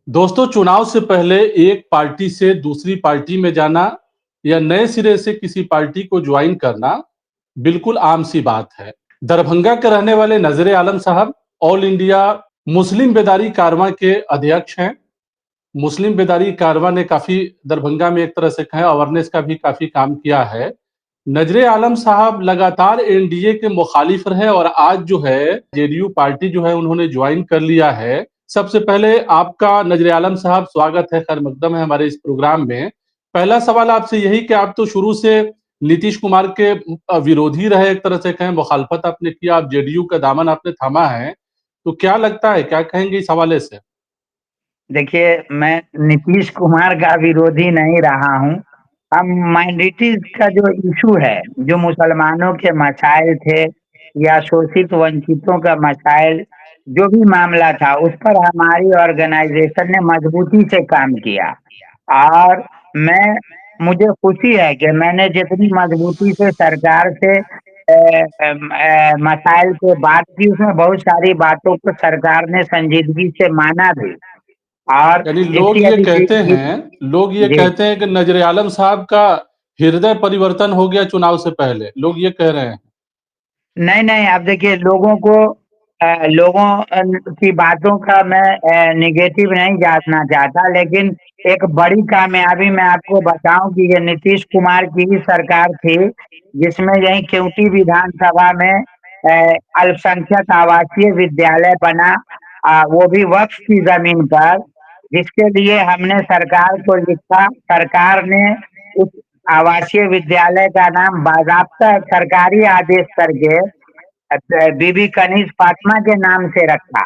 दोस्तों, चुनाव से पहले एक पार्टी से दूसरी पार्टी में जाना या नए सिरे से किसी पार्टी को ज्वाइन करना बिल्कुल आम-सी बात है। दरभंगा के रहने वाले नज़र आलम साहब ऑल इंडिया मुस्लिम बेदारी कारवां के अध्यक्ष हैं। मुस्लिम बेदारी कारवां ने काफ़ी दरभंगा में एक तरह से कहें अवेयरनेस का भी काफ़ी काम किया है। नजरे आलम साहब लगातार एनडीए के मुखालिफ रहे और आज जो है जेडीयू पार्टी जो है उन्होंने ज्वाइन कर लिया है। सबसे पहले आपका नजरे आलम साहब स्वागत है, खैर मकदम है हमारे इस प्रोग्राम में। पहला सवाल आपसे यही कि आप तो शुरू से नीतीश कुमार के विरोधी रहे, एक तरह से कहें मुखालफत आपने किया, आप जेडीयू का दामन आपने थामा है। तो क्या लगता है, क्या कहेंगे इस हवाले से? देखिए, मैं नीतीश कुमार का विरोधी नहीं रहा हूँ। अब माइनॉरिटीज का जो इशू है, जो मुसलमानों के मसाइल थे या शोषित वंचितों का मसाइल, जो भी मामला था, उस पर हमारी ऑर्गेनाइजेशन ने मजबूती से काम किया। और मैं मुझे खुशी है कि मैंने जितनी मजबूती से सरकार से मसाइल पे बात की, उसमें बहुत सारी बातों को सरकार ने संजीदगी से माना भी। और यानी इसी अभी लोग ये जी। कहते हैं कि नजर आलम साहब का हृदय परिवर्तन हो गया चुनाव से पहले, लोग ये कह रहे हैं। नहीं नहीं, आप देखिए, लोगों की बातों का मैं निगेटिव नहीं जानना चाहता, लेकिन एक बड़ी कामयाबी मैं आपको बताऊं कि ये नीतीश कुमार की ही सरकार थी, जिसमें यही केवटी विधानसभा में अल्पसंख्यक आवासीय विद्यालय बना, वो भी वक्फ की जमीन पर, जिसके लिए हमने सरकार को लिखा। सरकार ने उस आवासीय विद्यालय का नाम बाज़ाब्ता सरकारी आदेश करके बीबी कनीज फातिमा के नाम से रखा।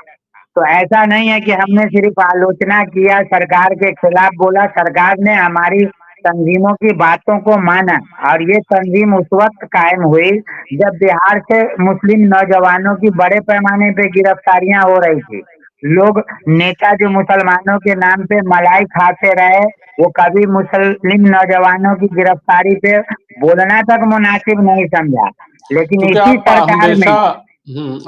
तो ऐसा नहीं है कि हमने सिर्फ आलोचना किया, सरकार के खिलाफ बोला। सरकार ने हमारी तंजीमों की बातों को माना, और ये तंजीम उस वक्त कायम हुई जब बिहार से मुस्लिम नौजवानों की बड़े पैमाने पे गिरफ्तारियां हो रही थी। लोग, नेता जो मुसलमानों के नाम पे मलाई खाते रहे, वो कभी मुस्लिम नौजवानों की गिरफ्तारी पे बोलना तक मुनासिब नहीं समझा। लेकिन चूँकि इसी आप सरकार में हमेशा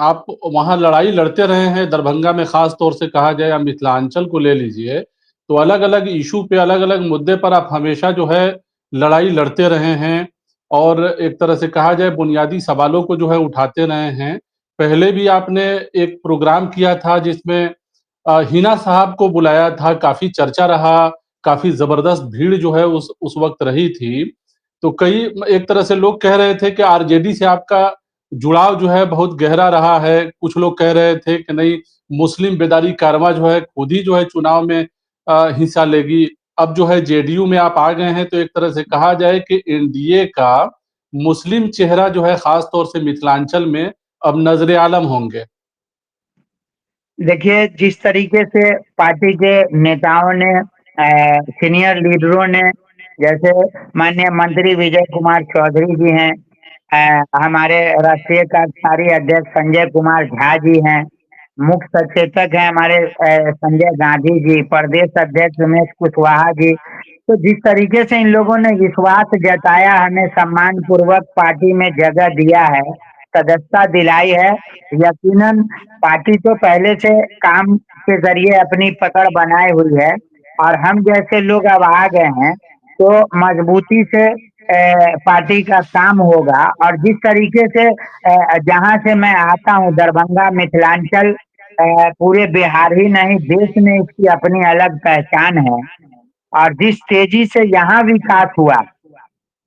आप वहाँ लड़ाई लड़ते रहे हैं, दरभंगा में ख़ास तौर से कहा जाए या मिथिलांचल को ले लीजिए, तो अलग-अलग इश्यू पे, अलग-अलग मुद्दे पर आप हमेशा जो है लड़ाई लड़ते रहे हैं और एक तरह से कहा जाए बुनियादी सवालों को जो है उठाते रहे हैं। पहले भी आपने एक प्रोग्राम किया था जिसमें हिना साहब को बुलाया था, काफ़ी चर्चा रहा, काफ़ी ज़बरदस्त भीड़ जो है उस वक़्त रही थी। तो कई एक तरह से लोग कह रहे थे कि आरजेडी से आपका जुड़ाव जो है बहुत गहरा रहा है। कुछ लोग कह रहे थे कि नहीं, मुस्लिम बेदारी कारवां जो है खुद ही जो है चुनाव में हिस्सा लेगी। अब जो है जेडीयू में आप आ गए हैं तो एक तरह से कहा जाए कि एनडीए का मुस्लिम चेहरा जो है ख़ास तौर से मिथिलांचल में अब नज़र आलम होंगे। देखिए, जिस तरीके से पार्टी के नेताओं ने, सीनियर लीडरों ने, जैसे माननीय मंत्री विजय कुमार चौधरी जी हैं, हमारे राष्ट्रीय कार्यकारी अध्यक्ष संजय कुमार झा जी हैं, मुख्य सचेतक हैं हमारे संजय गांधी जी, प्रदेश अध्यक्ष रमेश कुशवाहा जी। तो जिस तरीके से इन लोगों ने विश्वास जताया, हमें सम्मान पूर्वक पार्टी में जगह दिया है, सदस्यता दिलाई है, यकीनन पार्टी तो पहले से काम के जरिए अपनी पकड़ बनाए हुई है, और हम जैसे लोग अब आ गए हैं, तो मजबूती से पार्टी का काम होगा। और जिस तरीके से जहां से मैं आता हूं, दरभंगा, मिथिलांचल, पूरे बिहार ही नहीं, देश में इसकी अपनी अलग पहचान है। और जिस तेजी से यहाँ विकास हुआ,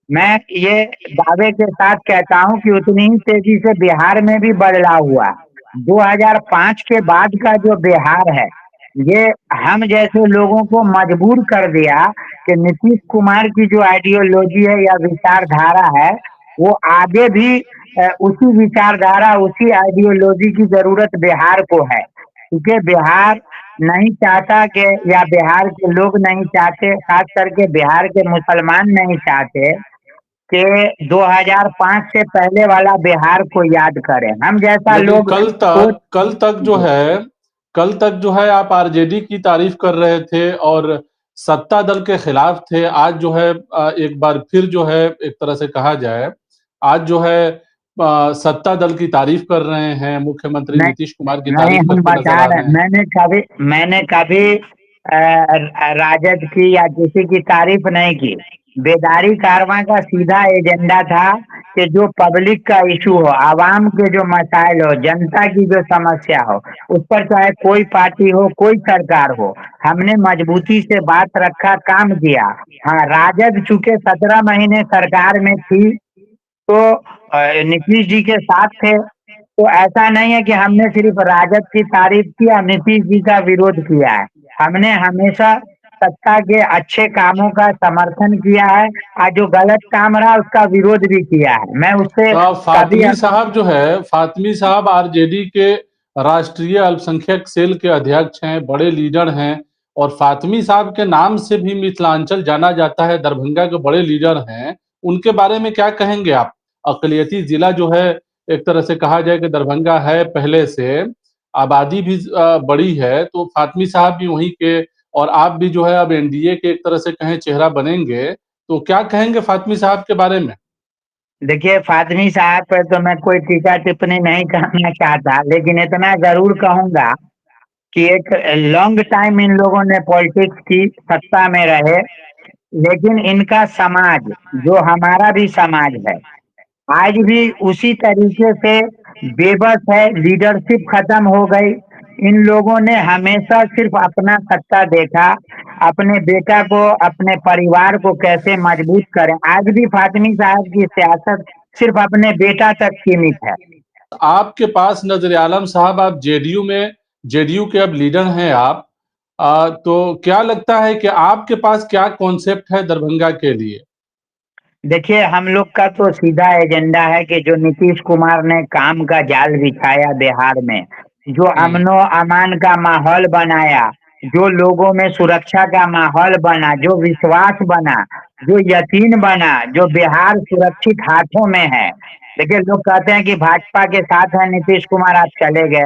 मैं ये दावे के साथ कहता हूं कि उतनी ही तेजी से बिहार में भी बदलाव हुआ। 2005 के बाद का जो बिहार है, ये हम जैसे लोगों को मजबूर कर दिया कि नीतीश कुमार की जो आइडियोलॉजी है या विचारधारा है, वो आगे भी उसी विचारधारा, उसी आइडियोलॉजी की जरूरत बिहार को है, क्योंकि बिहार नहीं चाहता कि, या बिहार के लोग नहीं चाहते, खास करके बिहार के मुसलमान नहीं चाहते कि 2005 से पहले वाला बिहार को याद करें। हम जैसा लेकिन लोग सोच। कल तक जो है आप आरजेडी की तारीफ कर रहे थे और सत्ता दल के खिलाफ थे। आज जो है एक बार फिर जो है एक तरह से कहा जाए, आज जो है सत्ता दल की तारीफ कर रहे हैं, मुख्यमंत्री नहीं नीतीश कुमार की नहीं, तारीफ हम करते नजर बता आ रहे, रहे हैं। मैंने कभी राजद की या किसी की तारीफ नहीं की। बेदारी कारवां का सीधा एजेंडा था कि जो पब्लिक का इशू हो, आवाम के जो मसाइल हो, जनता की जो समस्या हो, उस पर चाहे कोई पार्टी हो, कोई सरकार हो, हमने मजबूती से बात रखा, काम किया। हाँ, राजद चूंकि 17 महीने सरकार में थी, तो नीतीश जी के साथ थे, तो ऐसा नहीं है कि हमने सिर्फ राजद की तारीफ की और नीतीश जी का विरोध किया है। हमने हमेशा सत्ता के अच्छे कामों का समर्थन किया है और जो गलत काम रहा उसका विरोध भी किया है। मैं उससे तो कभी फातमी साहब जो है, फातमी साहब आरजेडी के राष्ट्रीय अल्पसंख्यक सेल के अध्यक्ष हैं, बड़े लीडर हैं और फातमी साहब के नाम से भी मिथिलांचल जाना जाता है, दरभंगा के बड़े लीडर हैं। उनके बारे में क्या कहेंगे आप? अक़लियती जिला जो है, एक तरह से कहा जाए कि दरभंगा है पहले से, आबादी भी बड़ी है, तो फातमी साहब भी वहीं के और आप भी जो है अब एनडीए के एक तरह से कहें चेहरा बनेंगे, तो क्या कहेंगे फातमी साहब के बारे में? देखिए, फातमी साहब पर तो मैं कोई टीका टिप्पणी नहीं करना चाहता, लेकिन इतना जरूर कहूंगा कि एक लॉन्ग टाइम इन लोगों ने पॉलिटिक्स की, सत्ता में रहे, लेकिन इनका समाज, जो हमारा भी समाज है, आज भी उसी तरीके से बेबस है। लीडरशिप खत्म हो गई। इन लोगों ने हमेशा सिर्फ अपना सत्ता देखा, अपने बेटा को, अपने परिवार को कैसे मजबूत करें। आज भी फातमी साहब की सियासत सिर्फ अपने बेटा तक सीमित है। आपके पास नजर आलम साहब, आप जेडीयू में, जेडीयू के अब लीडर हैं आप, तो क्या लगता है कि आपके पास क्या कॉन्सेप्ट है दरभंगा के लिए? देखिए, हम लोग का तो सीधा एजेंडा है कि जो नीतीश कुमार ने काम का जाल बिछाया बिहार में, जो हम्म। अमनो अमान का माहौल बनाया, जो लोगों में सुरक्षा का माहौल बना, जो विश्वास बना, जो यकीन बना, जो बिहार सुरक्षित हाथों में है। देखिए, लोग कहते हैं कि भाजपा के साथ है नीतीश कुमार, आप चले गए।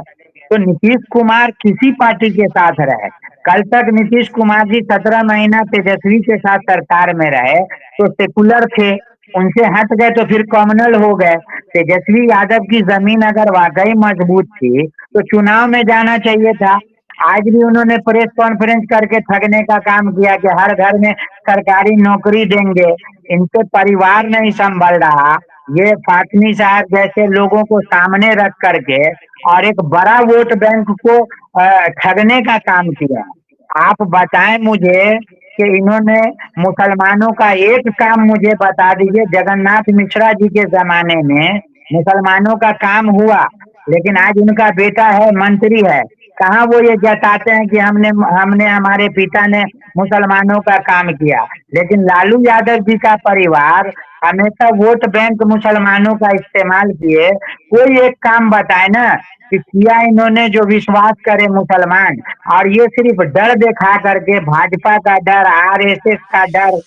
तो नीतीश कुमार किसी पार्टी के साथ रहे, कल तक नीतीश कुमार जी 17 महीना तेजस्वी के साथ सरकार में रहे, तो सेकुलर थे। उनसे हट गए तो फिर कॉमनल हो गए। तेजस्वी यादव की जमीन अगर वाकई मजबूत थी तो चुनाव में जाना चाहिए था। आज भी उन्होंने प्रेस कॉन्फ्रेंस करके ठगने का काम किया कि हर घर में सरकारी नौकरी देंगे। इनसे परिवार नहीं संभल रहा। ये फातमी साहब जैसे लोगों को सामने रख करके और एक बड़ा वोट बैंक को ठगने का काम किया। आप बताएं मुझे कि इन्होंने मुसलमानों का एक काम मुझे बता दीजिए, जगन्नाथ मिश्रा जी के जमाने में मुसलमानों का काम हुआ, लेकिन आज उनका बेटा है, मंत्री है, कहाँ वो ये जताते हैं कि हमने हमने हमारे पिता ने मुसलमानों का काम किया। लेकिन लालू यादव जी का परिवार हमेशा वोट बैंक मुसलमानों का इस्तेमाल किए। कोई एक काम बताए ना कि किया इन्होंने जो विश्वास करे मुसलमान। और ये सिर्फ डर दिखा करके, भाजपा का डर, आरएसएस का डर।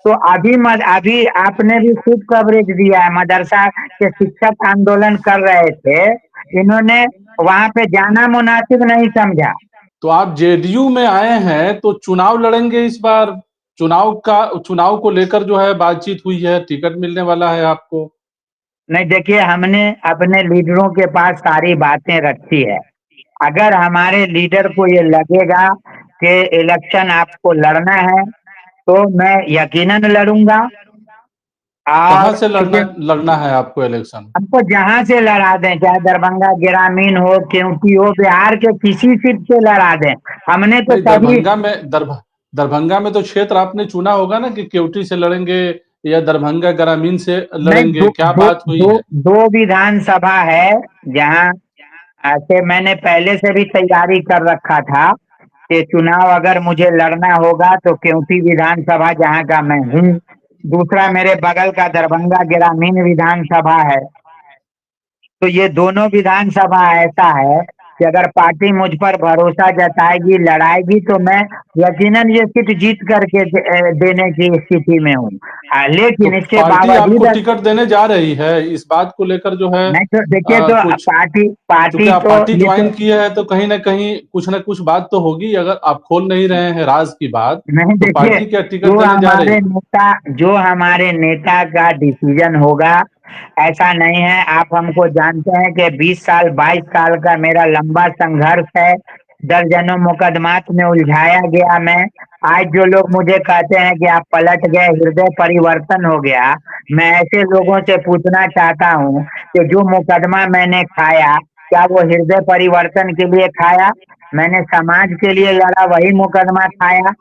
तो अभी आपने भी खूब कवरेज दिया है, मदरसा के शिक्षक आंदोलन कर रहे थे, इन्होंने वहां पे जाना मुनासिब नहीं समझा। तो आप जेडीयू में आए हैं तो चुनाव लड़ेंगे इस बार? चुनाव को लेकर जो है बातचीत हुई है, टिकट मिलने वाला है आपको? नहीं, देखिए, हमने अपने लीडरों के पास सारी बातें रखी है। अगर हमारे लीडर को ये लगेगा कि इलेक्शन आपको लड़ना है, तो मैं यकीनन लड़ूंगा। कहाँ और से लड़ना चूंकि लड़ना है आपको इलेक्शन? हमको जहां से लड़ा दें, चाहे दरभंगा ग्रामीण हो, केवटी हो, बिहार के किसी सीट से लड़ा दें, हमने तो नहीं, कभी दरभंगा में तो क्षेत्र आपने चुना होगा ना कि केवटी से लड़ेंगे या दरभंगा ग्रामीण से नहीं। लड़ेंगे, दो क्या दो बात हुई दो है? दो विधानसभा है जहां से मैंने पहले से भी तैयारी कर रखा था कि चुनाव अगर मुझे लड़ना होगा तो केवटी विधानसभा जहां का मैं हूँ। दूसरा मेरे बगल का दरभंगा ग्रामीण विधानसभा है। तो ये दोनों विधानसभा ऐसा है कि अगर पार्टी मुझ पर भरोसा जताएगी, लड़ाएगी, तो मैं यकीनन ये सीट जीत करके देने की स्थिति में हूँ। तो लेकिन इसके पार्टी आपको बावजूद टिकट देने जा रही है, इस बात को लेकर जो है नहीं, तो देखिए, तो कुछ, पार्टी चूंकि पार्टी आप तो पार्टी ये तो ज्वाइन किए हैं तो कहीं ना कहीं कुछ ना कुछ बात तो होगी, अगर आप खोल नहीं रहे हैं राज की बात, नहीं। तो देखिए, पार्टी क्या टिकट देने जा रही है? जो हमारे नेता का डिसीजन होगा, ऐसा नहीं है। आप हमको जानते हैं कि 20 साल 22 साल का मेरा लंबा संघर्ष है। दर्जनों मुकदमात में उलझाया गया मैं। आज जो लोग मुझे कहते हैं कि आप पलट गए, हृदय परिवर्तन हो गया, मैं ऐसे लोगों से पूछना चाहता हूँ कि जो मुकदमा मैंने खाया, क्या वो हृदय परिवर्तन के लिए खाया? मैंने समाज के लिए लड़ा, वही मुकदमा खाया।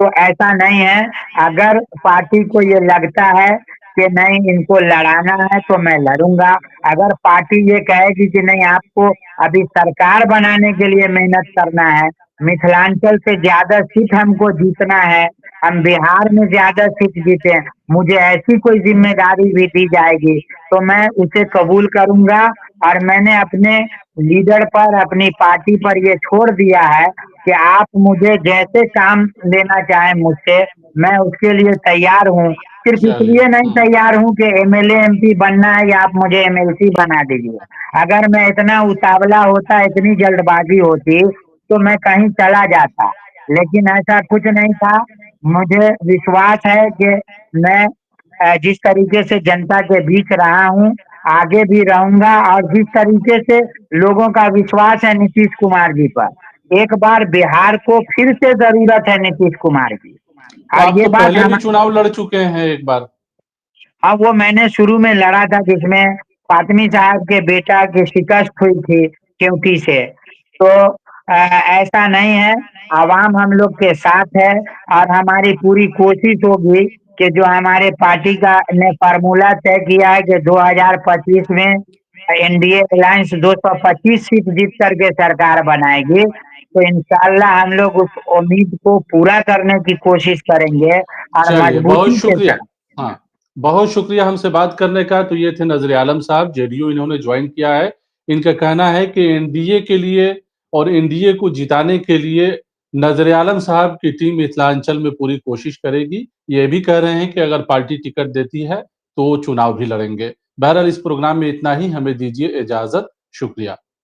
तो ऐसा नहीं है। अगर पार्टी को ये लगता है कि नहीं इनको लड़ाना है तो मैं लड़ूंगा। अगर पार्टी ये कहेगी कि नहीं आपको अभी सरकार बनाने के लिए मेहनत करना है, मिथिलांचल से ज्यादा सीट हमको जीतना है, हम बिहार में ज्यादा सीट जीते हैं, मुझे ऐसी कोई जिम्मेदारी भी दी जाएगी तो मैं उसे कबूल करूंगा। और मैंने अपने लीडर पर, अपनी पार्टी पर ये छोड़ दिया है कि आप मुझे जैसे काम लेना चाहें मुझसे, मैं उसके लिए तैयार हूँ। सिर्फ चलिए। इसलिए नहीं तैयार हूँ कि एमएलए एमपी बनना है या आप मुझे एमएलसी बना दीजिए। अगर मैं इतना उतावला होता, इतनी जल्दबाजी होती तो मैं कहीं चला जाता, लेकिन ऐसा कुछ नहीं था। मुझे विश्वास है कि मैं जिस तरीके से जनता के बीच रहा हूँ, आगे भी रहूंगा। और जिस तरीके से लोगों का विश्वास है नीतीश कुमार जी पर, एक बार बिहार को फिर से जरूरत है नीतीश कुमार की। तो और आप ये तो बात पहले भी हम, चुनाव लड़ चुके हैं एक बार। हाँ वो मैंने शुरू में लड़ा था जिसमें फातमी साहब के बेटा की शिकस्त हुई थी क्योंकि से। तो ऐसा नहीं है, आवाम हम लोग के साथ है। और हमारी पूरी कोशिश होगी कि जो हमारे पार्टी का ने फार्मूला तय किया है कि 2025 में एनडीए अलायंस 225 सीट जीत करके सरकार बनाएगी, तो इंशाल्लाह हम लोग उस उम्मीद को पूरा करने की कोशिश करेंगे और चलिए, बहुत मजबूती के शुक्रिया। साथ। हाँ, बहुत शुक्रिया हमसे बात करने का। तो ये थे नज़र आलम साहब, जेडीयू इन्होंने ज्वाइन किया है। इनका कहना है कि एनडीए के लिए और एनडीए को जिताने के लिए नज़र आलम साहब की टीम मिथिलांचल में पूरी कोशिश करेगी। ये भी कह रहे हैं कि अगर पार्टी टिकट देती है, तो वो चुनाव भी लड़ेंगे। बहरहाल इस प्रोग्राम में इतना ही, हमें दीजिए इजाज़त। शुक्रिया।